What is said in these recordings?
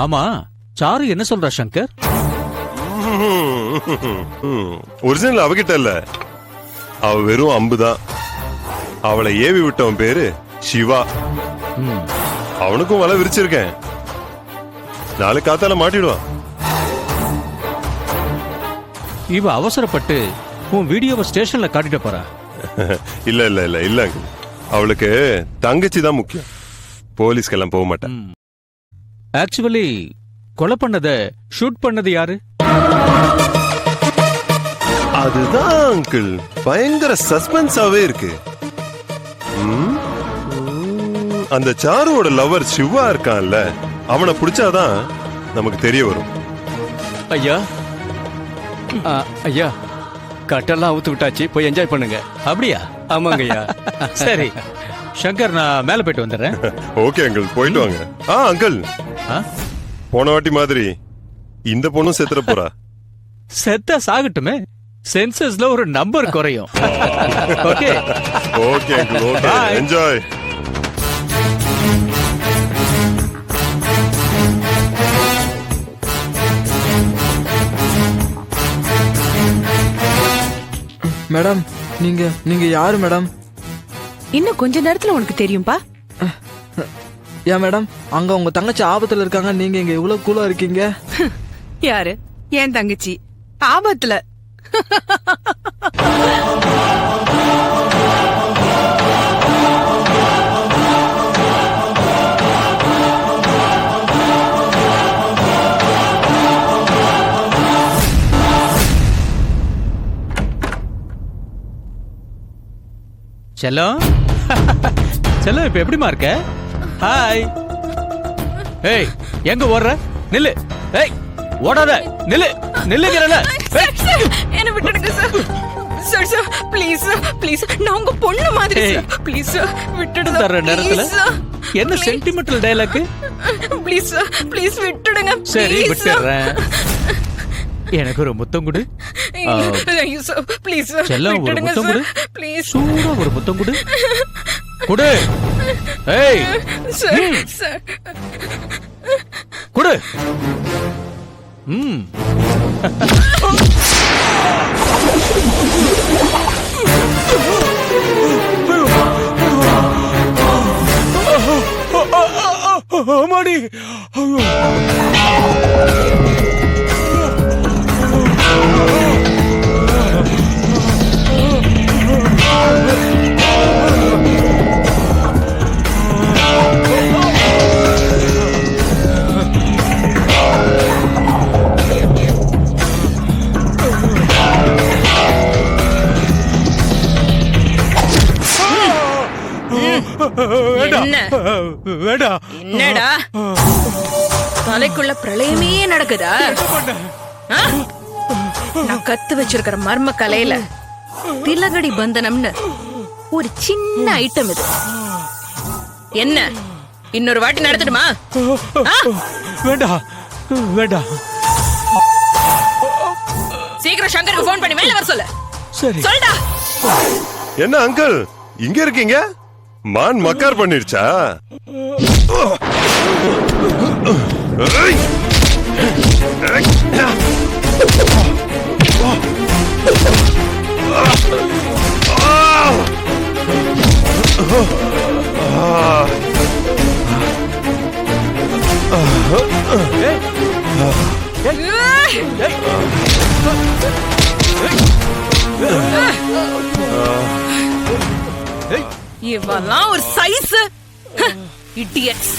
ஆமா, சாரு என்ன சொல்றா சங்கர்? ஒரிஜினல் அவகிட்ட இல்ல, அவ வெறும் அம்புதான். அவளை ஏவி விட்டவன் பேரு சிவா. அவனுக்கும் வலை விரிச்சிருக்கேன். நாளைக்கு காத்தால மாட்டிடுவான். இவ அவசரப்பட்டு உன் வீடியோவை ஸ்டேஷன்ல காட்டிட்டு போறா. இல்ல இல்ல இல்ல இல்ல, அவளுக்கு தங்கச்சி தான் முக்கியம். போலீஸ்க்கெல்லாம் போக மாட்டேன். ஆக்சுவலி கொலை பண்ணத ஷூட் பண்ணது யாரு? அதுதான் அங்கிள் பயங்கர சஸ்பென்ஸாவே இருக்கு. அந்த சாருவோட லவர் சிவா இருக்கான்ல, அவனை பிடிச்சாதான் நமக்கு தெரிய வரும். ஐயா ஐயா, கட்டெல்லாம் அவுத்து விட்டாச்சு, போய் என்ஜாய் பண்ணுங்க. அப்படியா? ஆமாங்க ஐயா. சரி சங்கர், நான் மேல போயிட்டு வந்துடுறேன். ஓகே அங்கிள், போயிட்டு வாங்க. அங்கிள், போன வாட்டி மாதிரி இந்த பொண்ணும் செத்துற போறா. செத்தா சாகட்டுமே, சென்சஸ்ல ஒரு நம்பர் குறையும். Okay okay uncle, okay, enjoy. Madam, நீங்க யாரு மேடம்? இன்னும் கொஞ்ச நேரத்துல உனக்கு தெரியும்பா. ஏன் மேடம், அங்க உங்க தங்கச்சி ஆபத்துல இருக்காங்க, நீங்க இங்க இவ்வளவு கூலா இருக்கீங்க? யாரு? என் தங்கச்சி ஆபத்துல? செல்லம், செல்லம் இப்ப எப்படிமா இருக்க? ஹாய். ஏய், எங்க ஓடுற? நில்லு. ஏய், ஓடாத, நில்லு. நில்லுங்கறல. என்ன விட்டுடுங்க sir. Sir sir please sir, please, நான் உங்க பொண்ணு மாதிரி சார். ப்ளீஸ் சார் விட்டுடுங்க. தர நேரத்துல என்ன sentimental dialogue? Please sir, please விட்டுடுங்க. சரி விட்டுறேன். எனக்கு ஒரு முத்தம் கொடு. ஐயோ சார், ப்ளீஸ் சார் செல்லம், ஒரு விட்டுடுங்க முத்தம் கொடு. Sir, please. சூடா ஒரு முத்தம் கொடு. கொடு. ஏய் சார் சார் கொடு. ஆமாடி. என்னடா தலைக்குள்ள பிரளயமே நடக்குதா? நான் கத்து வச்சிருக்கிற மர்ம கலையில திலகடி பந்தனம்னு ஒரு சின்ன ஐட்டம் இது. என்ன இன்னொரு வாட்டி நடத்தணுமா? வேண்டாம் வேண்டாம். சீக்கிரம் சங்கருக்கு போன் பண்ணி மேல வர சொல்லு. சரி சொல்டா. என்ன அங்கிள் இங்க இருக்கீங்க? மான் மக்கார் பண்ணிருச்சா? இவெல்லாம் ஒரு சைஸ் இடியட்ஸ்.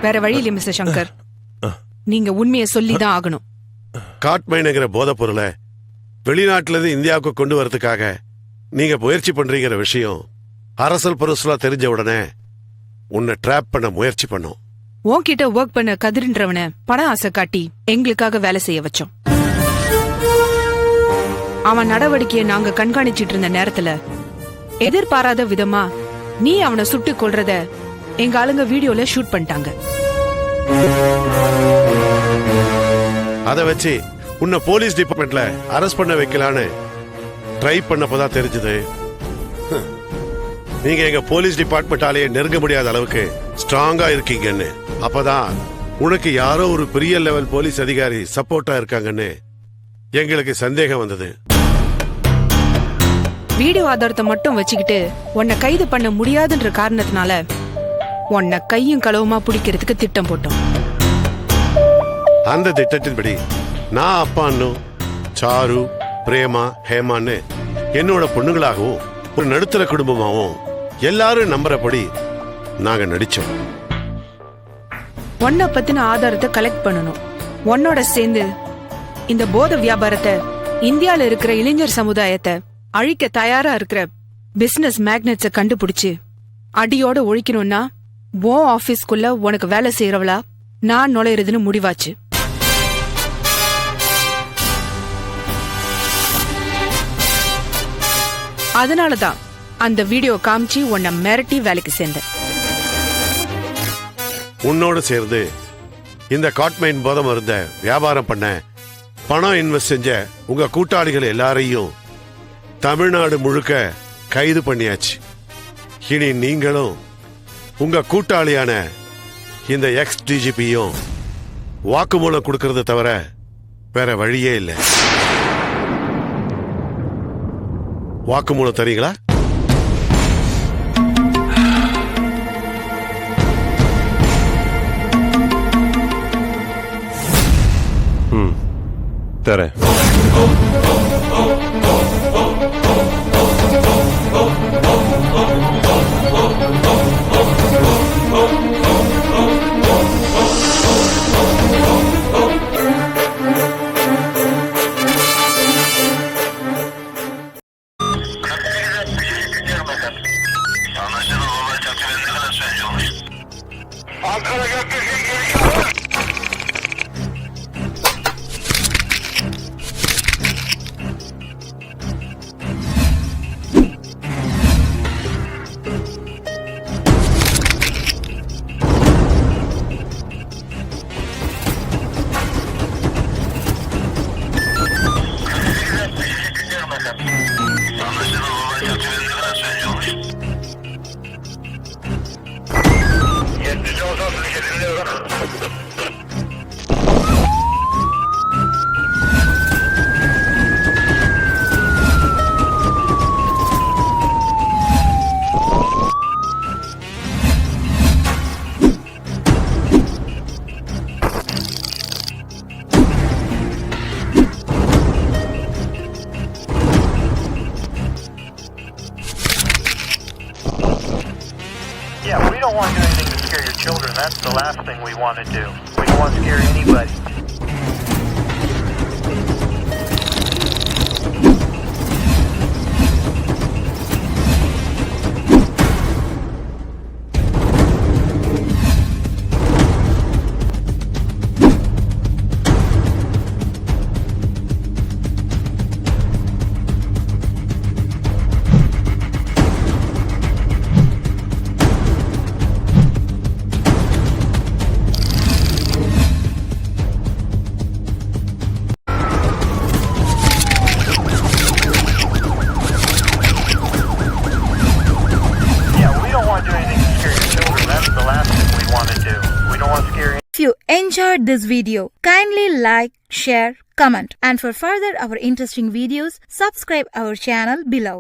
வேற வழி இல்ல மிஸ்டர் சங்கர், நீங்க உண்மையை சொல்லிதான் ஆகணும். காட்மைனுங்கிற போதைப் பொருளை வெளிநாட்டுல இருந்து இந்தியாவுக்கு கொண்டு வரதுக்காக நீங்க முயற்சி பண்றீங்கிற விஷயம் அரசல் பரசலா தெரிஞ்ச உடனே உன்னை ட்ராப் பண்ண முயற்சி பண்ணோம். உன்கிட்ட ஒர்க் பண்ண கதிர்ன்றவன பண ஆசை காட்டி எங்களுக்காக வேலை செய்ய வச்சோம். அவன் நடவடிக்கையை நாங்க கண்காணிச்சிட்டு இருந்த நேரத்துல எதிர்பாராத விதமா நீ அவனை சுட்டு கொல்றத எங்க ஆளுங்க வீடியோல ஷூட் பண்ணிட்டாங்க. அதை வச்சு உன்னை போலீஸ் டிபார்ட்மெண்ட்ல அரெஸ்ட் பண்ண வைக்கலான்னு ட்ரை பண்ணப்பதான் தெரிஞ்சது நீங்க எங்க போலீஸ் டிபார்ட்மெண்டாலேயே நெருங்க முடியாத அளவுக்கு ஸ்ட்ராங்கா இருக்கீங்கன்னு. அப்பதான் உனக்கு யாரோ ஒரு பெரிய லெவல் போலீஸ் அதிகாரி சப்போர்ட்டா இருக்காங்கன்னு எங்களுக்கு சந்தேகம் வந்தது. வீடியோ ஆதாரத்தை மட்டும் வச்சுக்கிட்டு உன்னை கைது பண்ண முடியாதுன்ற காரணத்தினால உன்னை கையும் களவுமா பிடிக்கிறதுக்கு திட்டம் போட்டோம். அந்த திட்டத்தின்படி நான் அப்பான்னும் சாரு, பிரேமா, ஹேமான்னு என்னோட பொண்ணுங்களாகவும் ஒரு நடுத்தர குடும்பமாகவும் எல்லாரும் நம்புறபடி நாங்க நடிச்சோம். உன்னை பத்தின ஆதாரத்தை கலெக்ட் பண்ணணும். உன்னோட சேர்ந்து இந்த போத வியாபாரத்தை, இந்தியால இருக்கிற இளைஞர் சமுதாயத்தை அழிக்க தயாரா இருக்கிற பிசினஸ் மேக்னெட்ஸ கண்டுபிடிச்சு அடியோட ஒழிக்கணும்னா உன் ஆபீஸ்க்குள்ள உனக்கு வேலை செய்யறவளா நான் நுழையிறதுன்னு முடிவாச்சு. அதனாலதான் அந்த வீடியோ காமிச்சு உன்னை மிரட்டி வேலைக்கு சேர்ந்தேன். உன்னோட சேர்ந்து இந்த காட்மைன் போதை மருந்த வியாபாரம் பண்ண பணம் இன்வெஸ்ட் செஞ்ச உங்க கூட்டாளிகள் எல்லாரையும் தமிழ்நாடு முழுக்க கைது பண்ணியாச்சு. இனி நீங்களும் உங்க கூட்டாளியான இந்த எக்ஸ் டிஜிபியும் வாக்குமூலம் கொடுக்கறத தவிர வேற வழியே இல்லை. வாக்குமூலம் தரீங்களா? தரேன். Yeah, we don't want to do anything to scare your children. That's the last thing we want to do. We don't want to scare anybody. If you enjoyed this video, kindly like, share, comment, and for further our interesting videos, subscribe our channel below.